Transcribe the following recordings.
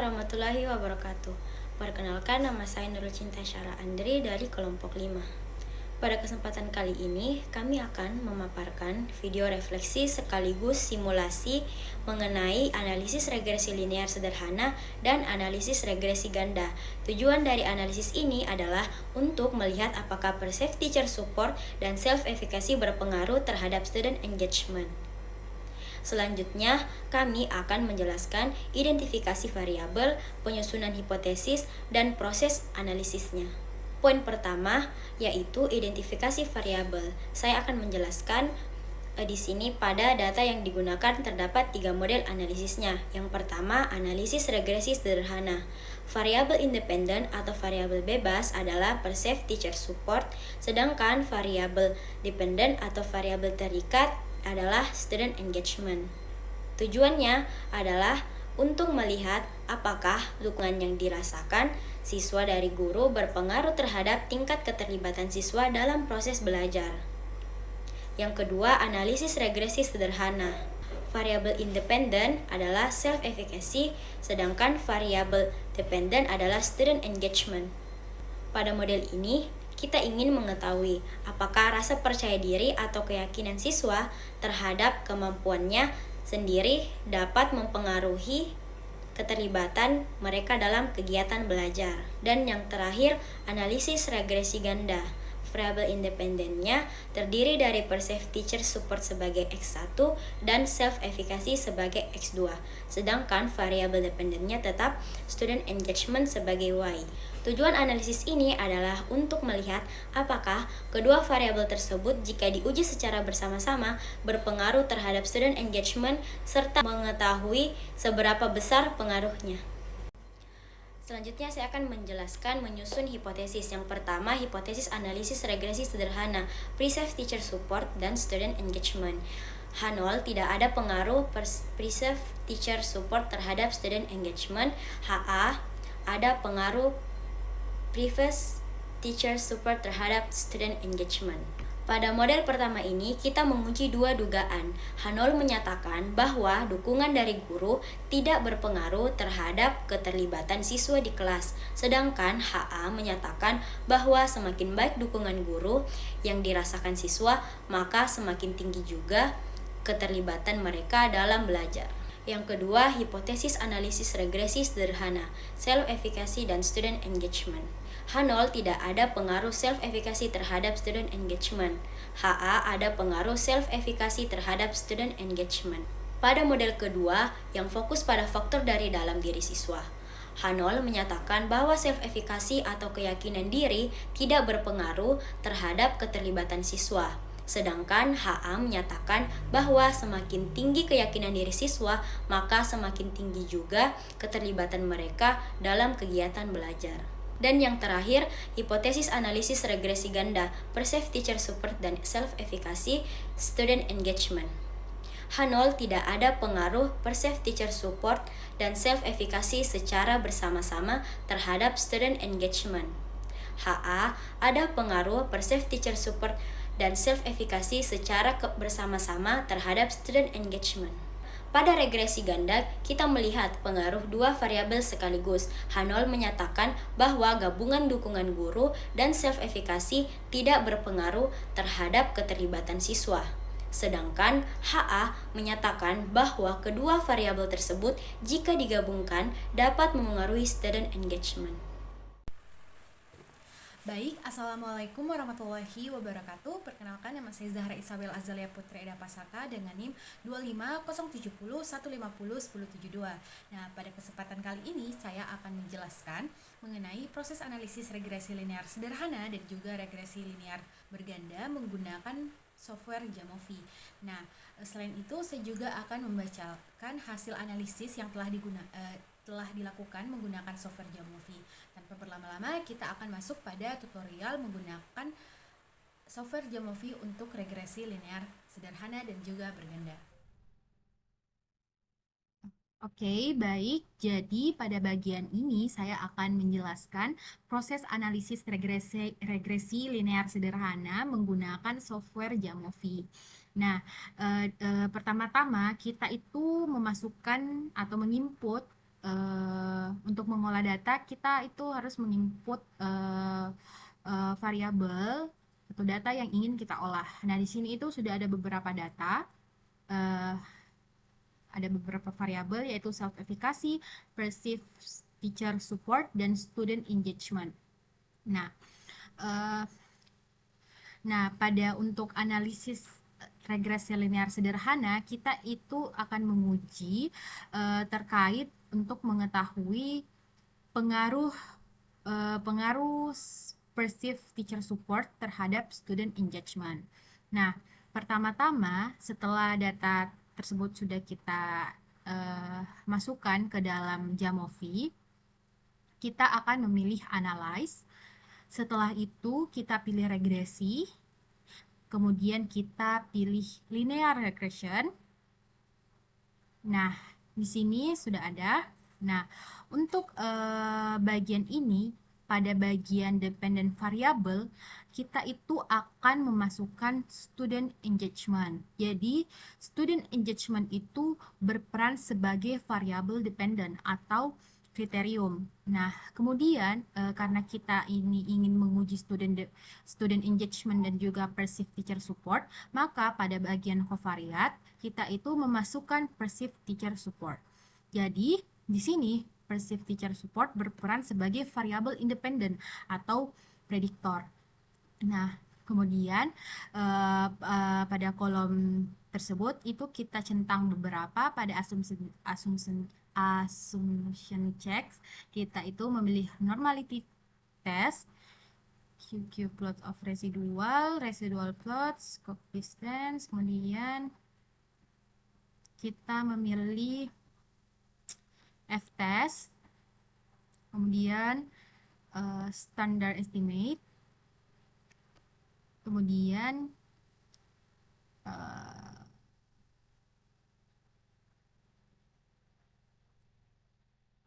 warahmatullahi wabarakatuh. Perkenalkan, nama saya Nurul Cinta Syara Andri dari kelompok 5. Pada kesempatan kali ini, kami akan memaparkan video refleksi sekaligus simulasi mengenai analisis regresi linear sederhana dan analisis regresi ganda. Tujuan dari analisis ini adalah untuk melihat apakah perceived teacher support dan self-efficacy berpengaruh terhadap student engagement. Selanjutnya, kami akan menjelaskan identifikasi variabel, penyusunan hipotesis, dan proses analisisnya. Poin pertama yaitu identifikasi variabel. Saya akan menjelaskan di sini pada data yang digunakan terdapat 3 model analisisnya. Yang pertama, analisis regresi sederhana. Variabel independen atau variabel bebas adalah perceived teacher support, sedangkan variabel dependen atau variabel terikat adalah student engagement. Tujuannya adalah untuk melihat apakah dukungan yang dirasakan siswa dari guru berpengaruh terhadap tingkat keterlibatan siswa dalam proses belajar. Yang kedua, analisis regresi sederhana. Variabel independen adalah self-efficacy, sedangkan variabel dependen adalah student engagement. Pada model ini, kita ingin mengetahui apakah rasa percaya diri atau keyakinan siswa terhadap kemampuannya sendiri dapat mempengaruhi keterlibatan mereka dalam kegiatan belajar. Dan yang terakhir, analisis regresi ganda. Variabel independennya terdiri dari perceived teacher support sebagai X1 dan self-efficacy sebagai X2, sedangkan variabel dependennya tetap student engagement sebagai Y. Tujuan analisis ini adalah untuk melihat apakah kedua variabel tersebut jika diuji secara bersama-sama berpengaruh terhadap student engagement serta mengetahui seberapa besar pengaruhnya. Selanjutnya saya akan menjelaskan menyusun hipotesis. Yang pertama, hipotesis analisis regresi sederhana, perceived teacher support dan student engagement. H0 tidak ada pengaruh perceived teacher support terhadap student engagement. HA ada pengaruh perceived teacher support terhadap student engagement. Pada model pertama ini, kita menguji dua dugaan. H0 menyatakan bahwa dukungan dari guru tidak berpengaruh terhadap keterlibatan siswa di kelas, sedangkan HA menyatakan bahwa semakin baik dukungan guru yang dirasakan siswa, maka semakin tinggi juga keterlibatan mereka dalam belajar. Yang kedua, hipotesis analisis regresi sederhana, self-efficacy dan student engagement. H0 tidak ada pengaruh self-efficacy terhadap student engagement. HA ada pengaruh self-efficacy terhadap student engagement. Pada model kedua, yang fokus pada faktor dari dalam diri siswa, H0 menyatakan bahwa self-efficacy atau keyakinan diri tidak berpengaruh terhadap keterlibatan siswa. Sedangkan HA menyatakan bahwa semakin tinggi keyakinan diri siswa, maka semakin tinggi juga keterlibatan mereka dalam kegiatan belajar. Dan yang terakhir, hipotesis analisis regresi ganda, perceived teacher support dan self-efficacy, student engagement. H0 tidak ada pengaruh perceived teacher support dan self-efficacy secara bersama-sama terhadap student engagement. HA ada pengaruh perceived teacher support dan self-efficacy secara bersama-sama terhadap student engagement. Pada regresi ganda, kita melihat pengaruh dua variabel sekaligus. H0 menyatakan bahwa gabungan dukungan guru dan self-efficacy tidak berpengaruh terhadap keterlibatan siswa. Sedangkan HA menyatakan bahwa kedua variabel tersebut jika digabungkan dapat memengaruhi student engagement. Baik, Assalamualaikum warahmatullahi wabarakatuh. Perkenalkan, nama saya Zahra Isabel Azalia Putri Eda Pasaka dengan NIM 250701501501072. Nah, pada kesempatan kali ini saya akan menjelaskan mengenai proses analisis regresi linear sederhana dan juga regresi linear berganda menggunakan software Jamovi. Nah, selain itu saya juga akan membacakan hasil analisis yang telah dilakukan menggunakan software Jamovi. Tanpa berlama-lama, kita akan masuk pada tutorial menggunakan software Jamovi untuk regresi linear sederhana dan juga berganda. Oke, baik. Jadi pada bagian ini saya akan menjelaskan proses analisis regresi linear sederhana menggunakan software Jamovi. Nah, pertama-tama kita itu memasukkan atau menginput untuk mengolah data kita itu harus menginput variabel atau data yang ingin kita olah. Nah, di sini itu sudah ada beberapa data, uh, ada beberapa variabel yaitu self-efficacy, perceived teacher support, dan student engagement. Nah, uh, pada untuk analisis regresi linear sederhana, kita itu akan menguji terkait untuk mengetahui pengaruh pengaruh perceived teacher support terhadap student engagement. Nah, pertama-tama setelah data tersebut sudah kita masukkan ke dalam Jamovi, kita akan memilih analyze. Setelah itu kita pilih regresi, kemudian kita pilih linear regression. Nah, di sini sudah ada. Nah, untuk bagian ini, pada bagian dependent variable, kita itu akan memasukkan student engagement. Jadi, student engagement itu berperan sebagai variabel dependent atau kriterium. Nah, kemudian karena kita ini ingin menguji student engagement dan juga perceived teacher support, maka pada bagian covariate kita itu memasukkan perceived teacher support. Jadi, di sini perceived teacher support berperan sebagai variabel independen atau prediktor. Nah, kemudian pada kolom tersebut itu kita centang beberapa pada assumption checks. Kita itu memilih normality test, QQ plot of residual plots, coexistence, kemudian kita memilih F-test, kemudian standard estimate, kemudian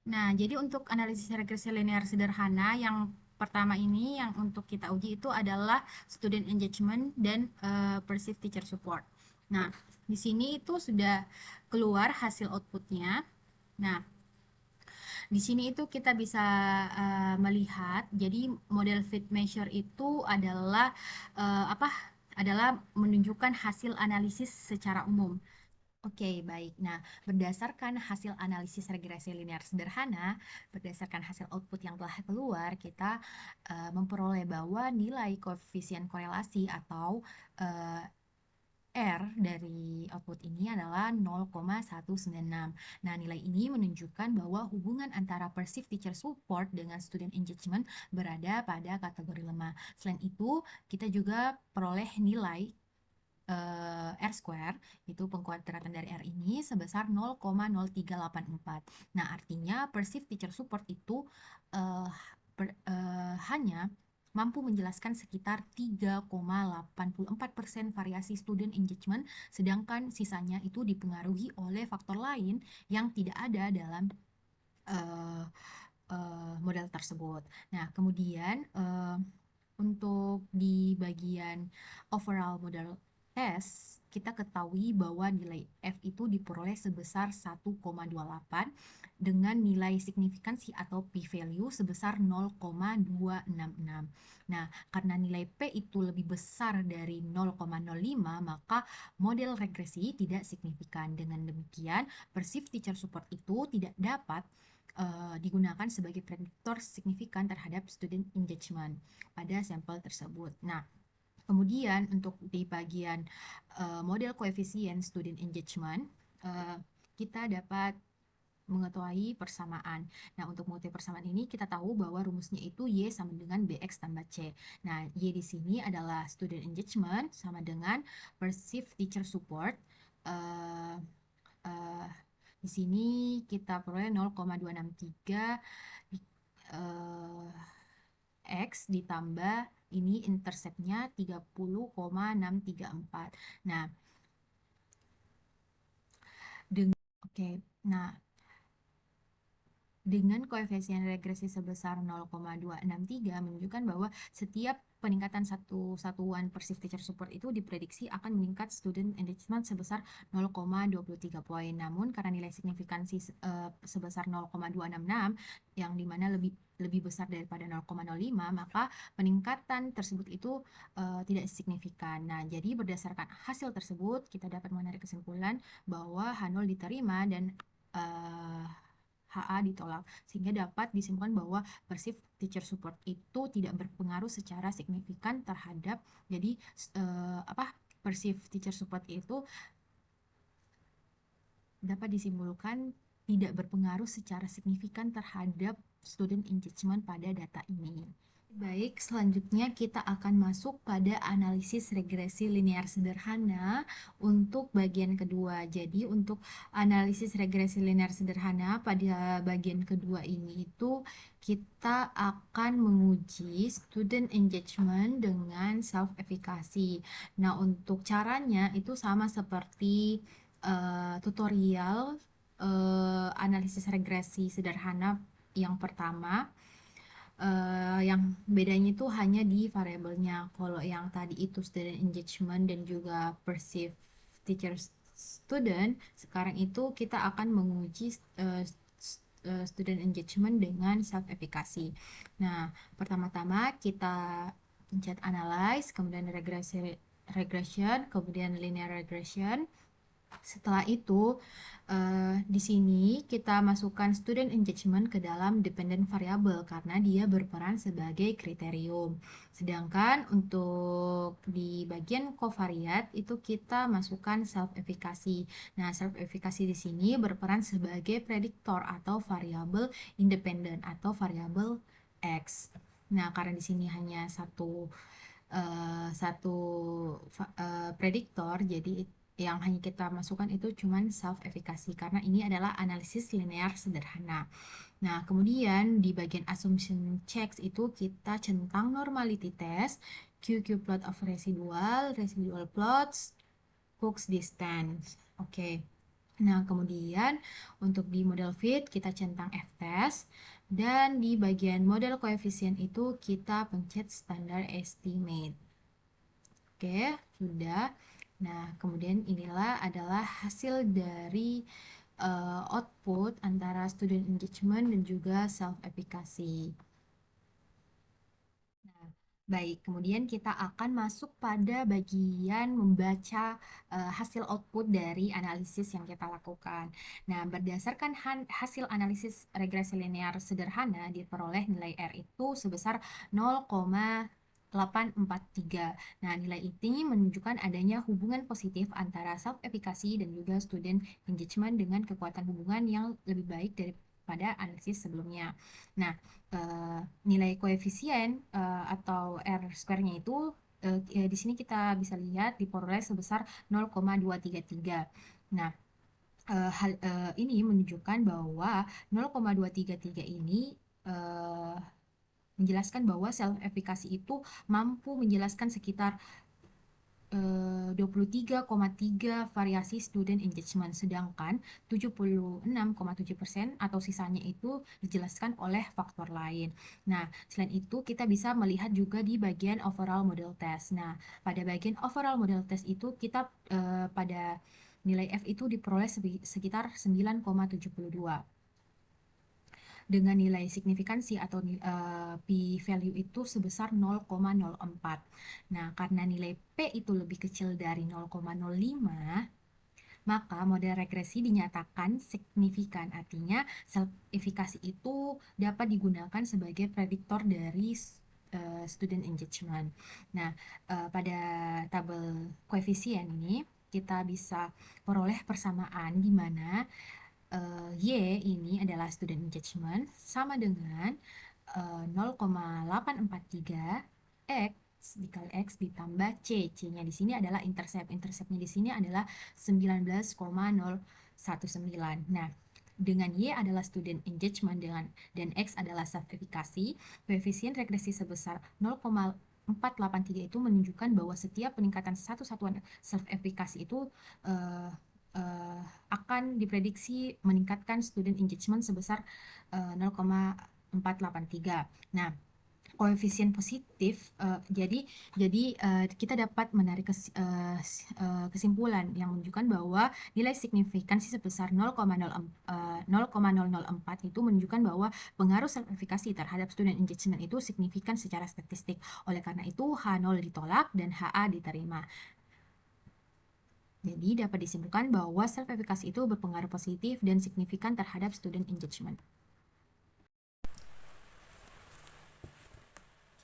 nah, jadi untuk analisis regresi linear sederhana yang pertama ini yang untuk kita uji itu adalah student engagement dan perceived teacher support. Nah, di sini itu sudah keluar hasil outputnya. Nah, di sini itu kita bisa melihat, jadi model fit measure itu adalah apa? Adalah menunjukkan hasil analisis secara umum. Oke, baik. Nah, berdasarkan hasil analisis regresi linear sederhana, berdasarkan hasil output yang telah keluar, kita memperoleh bahwa nilai koefisien korelasi atau R dari output ini adalah 0,196. Nah, nilai ini menunjukkan bahwa hubungan antara perceived teacher support dengan student engagement berada pada kategori lemah. Selain itu, kita juga peroleh nilai R square, itu pengkuadratan dari R ini sebesar 0,0384. Nah, artinya perceived teacher support itu hanya mampu menjelaskan sekitar 3,84% variasi student engagement, sedangkan sisanya itu dipengaruhi oleh faktor lain yang tidak ada dalam model tersebut. Nah, kemudian untuk di bagian overall model test, kita ketahui bahwa nilai F itu diperoleh sebesar 1,28 dengan nilai signifikansi atau p-value sebesar 0,266. Nah, karena nilai P itu lebih besar dari 0,05, maka model regresi tidak signifikan. Dengan demikian, perceived teacher support itu tidak dapat digunakan sebagai prediktor signifikan terhadap student engagement pada sampel tersebut. Nah, kemudian untuk di bagian model koefisien student engagement, kita dapat mengetahui persamaan. Nah, untuk mengetahui persamaan ini kita tahu bahwa rumusnya itu Y sama dengan BX tambah C. Nah, Y di sini adalah student engagement sama dengan perceived teacher support. Di sini kita peroleh 0,263 X ditambah ini interceptnya 30,634. Nah, oke. Nah, dengan koefisien regresi sebesar 0,263 menunjukkan bahwa setiap peningkatan satu satuan persif teacher support itu diprediksi akan meningkat student engagement sebesar 0,23 poin. Namun karena nilai signifikansi sebesar 0,266 yang dimana lebih besar daripada 0,05, maka peningkatan tersebut itu tidak signifikan. Nah, jadi berdasarkan hasil tersebut kita dapat menarik kesimpulan bahwa H0 diterima dan HA ditolak, sehingga dapat disimpulkan bahwa persif teacher support itu tidak berpengaruh secara signifikan terhadap, jadi persif teacher support itu dapat disimpulkan tidak berpengaruh secara signifikan terhadap student engagement pada data ini. Baik, selanjutnya kita akan masuk pada analisis regresi linear sederhana untuk bagian kedua. Jadi untuk analisis regresi linear sederhana pada bagian kedua ini itu kita akan menguji student engagement dengan self-efficacy. Nah, untuk caranya itu sama seperti tutorial analisis regresi sederhana yang pertama. Yang bedanya itu hanya di variabelnya. Kalau yang tadi itu student engagement dan juga perceived teacher student, sekarang itu kita akan menguji student engagement dengan self efficacy. Nah, pertama-tama kita pencet analyze, kemudian regression, kemudian linear regression. Setelah itu, di sini kita masukkan student engagement ke dalam dependent variable karena dia berperan sebagai kriterium. Sedangkan untuk di bagian covariate itu kita masukkan self-efficacy. Nah, self-efficacy di sini berperan sebagai prediktor atau variabel independen atau variabel X. Nah, karena di sini hanya satu prediktor, jadi yang hanya kita masukkan itu cuman self-efficacy karena ini adalah analisis linear sederhana. Nah, kemudian di bagian assumption checks itu kita centang normality test, QQ plot of residual plots, Cook's distance. Oke. Nah, kemudian untuk di model fit kita centang f-test dan di bagian model koefisien itu kita pencet standard estimate. Oke, sudah. Nah, kemudian inilah adalah hasil dari output antara student engagement dan juga self-efficacy. Nah, baik, kemudian kita akan masuk pada bagian membaca hasil output dari analisis yang kita lakukan. Nah, berdasarkan hasil analisis regresi linear sederhana diperoleh nilai R itu sebesar 0,843. Nah, nilai ini menunjukkan adanya hubungan positif antara self-efficacy dan juga student engagement dengan kekuatan hubungan yang lebih baik daripada analisis sebelumnya. Nah, nilai koefisien atau R square-nya itu di sini kita bisa lihat diperoleh sebesar 0,233. Nah, ini menunjukkan bahwa 0,233 ini menjelaskan bahwa self-efficacy itu mampu menjelaskan sekitar 23,3 variasi student engagement, sedangkan 76,7% atau sisanya itu dijelaskan oleh faktor lain. Nah, selain itu kita bisa melihat juga di bagian overall model test. Nah, pada bagian overall model test itu kita pada nilai F itu diperoleh sekitar 9,72. Dengan nilai signifikansi atau p-value itu sebesar 0,04. Nah, karena nilai P itu lebih kecil dari 0,05, maka model regresi dinyatakan signifikan. Artinya, self-efficacy itu dapat digunakan sebagai prediktor dari student engagement. Nah, pada tabel koefisien ini, kita bisa peroleh persamaan di mana Y ini adalah student engagement sama dengan 0,843 X dikali X ditambah C. C-nya di sini adalah intercept. Interceptnya di sini adalah 19,019. Nah, dengan Y adalah student engagement dan X adalah self-efficacy, koefisien regresi sebesar 0,483 itu menunjukkan bahwa setiap peningkatan satu satuan self-efficacy itu akan diprediksi meningkatkan student engagement sebesar 0,483. Nah, koefisien positif, jadi kita dapat menarik kesimpulan yang menunjukkan bahwa nilai signifikansi sebesar 0,004 itu menunjukkan bahwa pengaruh self-efikasi terhadap student engagement itu signifikan secara statistik. Oleh karena itu, H0 ditolak dan HA diterima. Jadi dapat disimpulkan bahwa self-efikasi itu berpengaruh positif dan signifikan terhadap student engagement.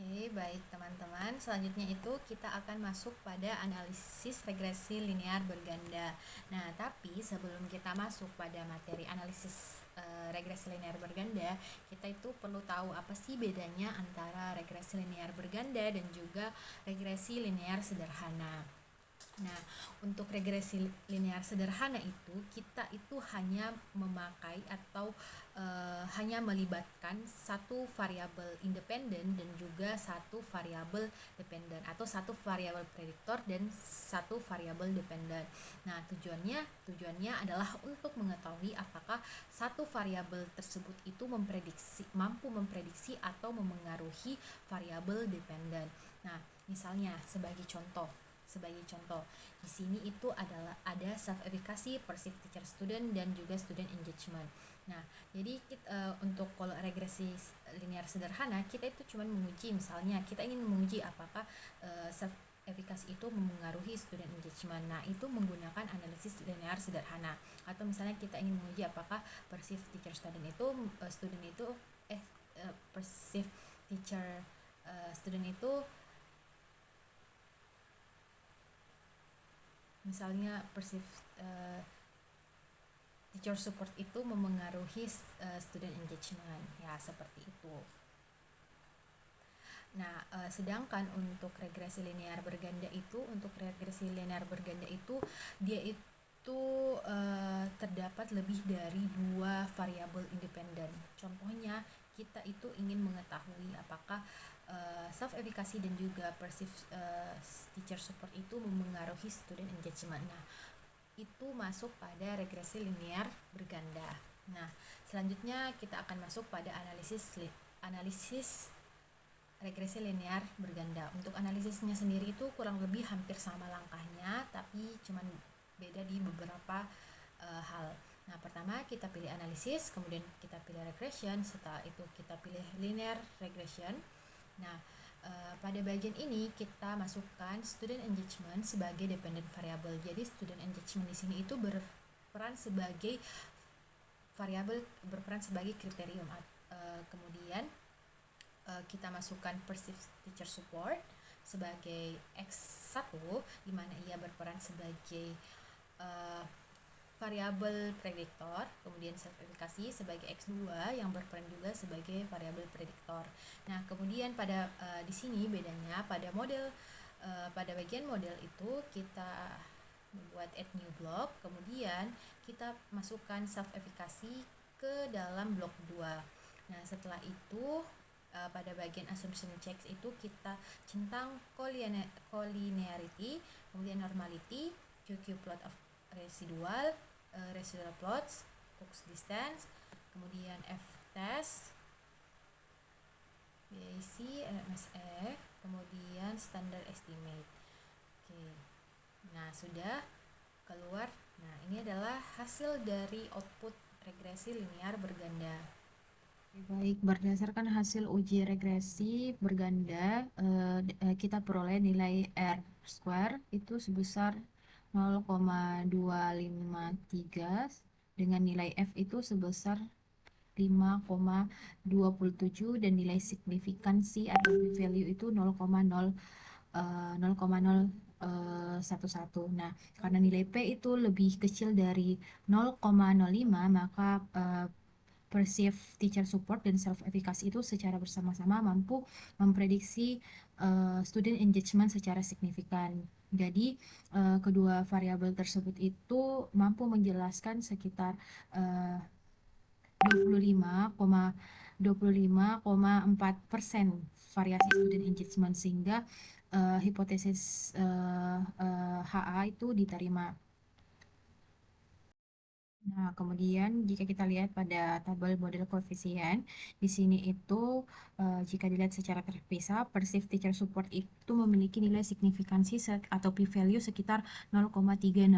Oke, baik teman-teman. Selanjutnya itu kita akan masuk pada analisis regresi linear berganda. Nah, tapi sebelum kita masuk pada materi analisis regresi linear berganda, kita itu perlu tahu apa sih bedanya antara regresi linear berganda dan juga regresi linear sederhana. Nah, untuk regresi linear sederhana itu kita itu hanya memakai atau hanya melibatkan satu variabel independen dan juga satu variabel dependen, atau satu variabel prediktor dan satu variabel dependen. Nah, tujuannya adalah untuk mengetahui apakah satu variabel tersebut itu mampu memprediksi atau memengaruhi variabel dependen. Nah, misalnya sebagai contoh, di sini itu adalah ada self efficacy, perceived teacher student, dan juga student engagement. Nah, jadi untuk kalau regresi linear sederhana, kita itu cuma menguji, misalnya kita ingin menguji apakah self efficacy itu memengaruhi student engagement. Nah, itu menggunakan analisis linear sederhana. Atau misalnya kita ingin menguji apakah perceived teacher student itu perceived teacher student itu misalnya perceived teacher support itu memengaruhi student engagement, ya seperti itu. Nah, sedangkan untuk regresi linear berganda itu, dia itu terdapat lebih dari 2 variabel independen. Contohnya, kita itu ingin mengetahui apakah self efficacy dan juga perceived teacher support itu memengaruhi student engagement. Nah, itu masuk pada regresi linear berganda. Nah, selanjutnya kita akan masuk pada analisis regresi linear berganda. Untuk analisisnya sendiri itu kurang lebih hampir sama langkahnya, tapi cuman beda di beberapa hal. Nah, pertama kita pilih analisis, kemudian kita pilih regression, setelah itu kita pilih linear regression. Nah, pada bagian ini kita masukkan student engagement sebagai dependent variable. Jadi student engagement di sini itu berperan sebagai kriterium. Kemudian kita masukkan perceived teacher support sebagai X1, di mana ia berperan sebagai variabel prediktor, kemudian self efficacy sebagai X2 yang berperan juga sebagai variabel prediktor. Nah, kemudian pada di sini bedanya pada bagian model itu kita membuat add new block, kemudian kita masukkan self efficacy ke dalam blok 2. Nah, setelah itu pada bagian assumption checks itu kita centang collinearity, kemudian normality, QQ plot of residual plots, Cox distance, kemudian F-test, BAC, MSE, kemudian standard estimate. Oke. Nah, sudah keluar. Nah, ini adalah hasil dari output regresi linear berganda. Baik, berdasarkan hasil uji regresi berganda, kita peroleh nilai R square itu sebesar 0,253 dengan nilai F itu sebesar 5,27 dan nilai signifikansi atau p-value itu 0,011. Nah, karena nilai P itu lebih kecil dari 0,05, maka perceived teacher support dan self efficacy itu secara bersama-sama mampu memprediksi student engagement secara signifikan. Jadi kedua variabel tersebut itu mampu menjelaskan sekitar 25,4% variasi student engagement, sehingga hipotesis HA itu diterima. Nah, kemudian jika kita lihat pada tabel model koefisien, di sini itu jika dilihat secara terpisah, perceived teacher support itu memiliki nilai signifikansi atau p-value sekitar 0,360.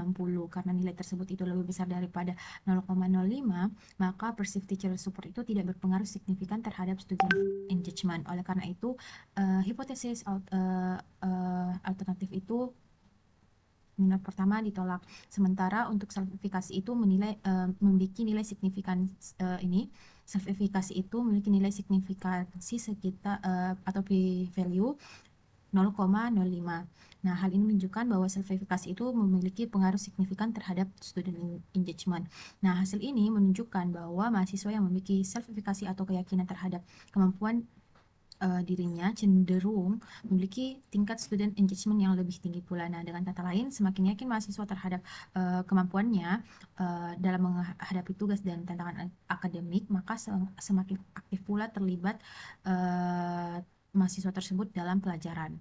Karena nilai tersebut itu lebih besar daripada 0,05, maka perceived teacher support itu tidak berpengaruh signifikan terhadap student engagement. Oleh karena itu, hipotesis alternatif itu minor pertama ditolak. Sementara untuk self-efikasi itu memiliki nilai signifikan self-efikasi itu memiliki nilai signifikansi sekitar atau p-value 0,05. Nah, hal ini menunjukkan bahwa self-efikasi itu memiliki pengaruh signifikan terhadap student engagement. Nah, hasil ini menunjukkan bahwa mahasiswa yang memiliki self-efikasi atau keyakinan terhadap kemampuan dirinya cenderung memiliki tingkat student engagement yang lebih tinggi pula. Nah, dengan kata lain, semakin yakin mahasiswa terhadap kemampuannya dalam menghadapi tugas dan tantangan akademik, maka semakin aktif pula terlibat mahasiswa tersebut dalam pelajaran.